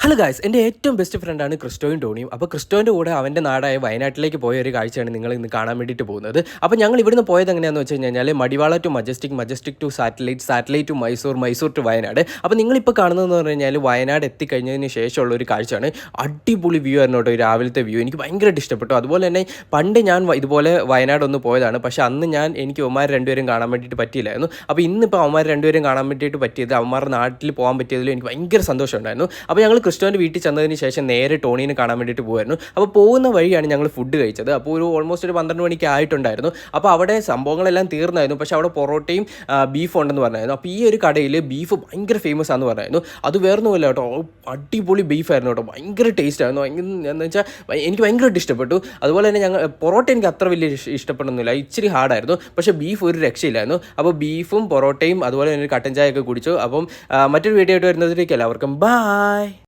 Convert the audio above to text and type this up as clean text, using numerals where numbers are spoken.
Hello guys, എൻ്റെ ഏറ്റവും best ഫ്രണ്ടാണ് ക്രിസ്റ്റോയും ടോണിയും. അപ്പോൾ ക്രിസ്റ്റോൻ്റെ കൂടെ അവൻ്റെ നാടായ വയനാട്ടിലേക്ക് പോയ ഒരു കാഴ്ചയാണ് നിങ്ങൾ ഇന്ന് കാണാൻ വേണ്ടിയിട്ട് പോകുന്നത്. അപ്പോൾ ഞങ്ങൾ ഇവിടുന്ന് പോയത് എങ്ങനെയാണെന്ന് വെച്ച് കഴിഞ്ഞാൽ Madiwala to Majestic to satellite to Mysore to Wayanad. അപ്പോൾ നിങ്ങളിപ്പോൾ കാണുന്നതെന്ന് പറഞ്ഞു കഴിഞ്ഞാൽ വയനാട് എത്തിക്കഴിഞ്ഞതിന് ശേഷമുള്ള ഒരു കാഴ്ചയാണ്. അടിപൊളി വ്യൂ ആയിരുന്നു കേട്ടോ, രാവിലത്തെ വ്യൂ എനിക്ക് ഭയങ്കരമായിട്ട് ഇഷ്ടപ്പെട്ടു. അതുപോലെ തന്നെ പണ്ട് ഞാൻ ഇതുപോലെ വയനാടൊന്ന് പോയതാണ്, പക്ഷേ അന്ന് എനിക്ക് അവന്മാർ രണ്ടുപേരും കാണാൻ വേണ്ടിയിട്ട് പറ്റിയില്ലായിരുന്നു. അപ്പോൾ ഇന്നിപ്പോൾ അവന്മാർ രണ്ടുപേരും കാണാൻ വേണ്ടിയിട്ട് പറ്റിയത്, അവന്മാരുടെ നാട്ടിൽ പോകാൻ പറ്റിയതിൽ എനിക്ക് ഭയങ്കര സന്തോഷമുണ്ടായിരുന്നു. അപ്പോൾ ഞങ്ങൾ ക്രിസ്റ്റോൻ്റെ വീട്ടിൽ ചെന്നതിന് ശേഷം നേരെ ടോണീനെ കാണാൻ വേണ്ടിയിട്ട് പോകുമായിരുന്നു. അപ്പോൾ പോകുന്ന വഴിയാണ് ഞങ്ങൾ ഫുഡ് കഴിച്ചത്. അപ്പോൾ ഓൾമോസ്റ്റ് ഒരു 12 മണിക്ക് ആയിട്ടുണ്ടായിരുന്നു. അപ്പോൾ അവിടെ സംഭവങ്ങളെല്ലാം തീർന്നായിരുന്നു, പക്ഷേ അവിടെ പൊറോട്ടയും ബീഫ് ഉണ്ടെന്ന് പറഞ്ഞായിരുന്നു. അപ്പോൾ ഈ ഒരു കടയിൽ ബീഫ് ഭയങ്കര ഫേമസ് ആണെന്ന് പറഞ്ഞായിരുന്നു. അത് വേറൊന്നുമില്ല കേട്ടോ, അടിപൊളി ബീഫായിരുന്നു കേട്ടോ, ഭയങ്കര ടേസ്റ്റ് ആയിരുന്നു. എന്ന് വെച്ചാൽ എനിക്ക് ഭയങ്കരമായിട്ട് ഇഷ്ടപ്പെട്ടു. അതുപോലെ തന്നെ പൊറോട്ട എനിക്ക് അത്ര വലിയ ഇഷ്ടപ്പെടുന്നില്ല, ഇച്ചിരി ഹാർഡായിരുന്നു. പക്ഷേ ബീഫ് ഒരു രക്ഷയില്ലായിരുന്നു. അപ്പോൾ ബീഫും പൊറോട്ടയും അതുപോലെ തന്നെ ഒരു കട്ടൻ ചായ ഒക്കെ കുടിച്ചു. അപ്പം മറ്റൊരു വീഡിയോ ആയിട്ട് വരുന്നതിലേക്ക് എല്ലാവർക്കും ബൈ.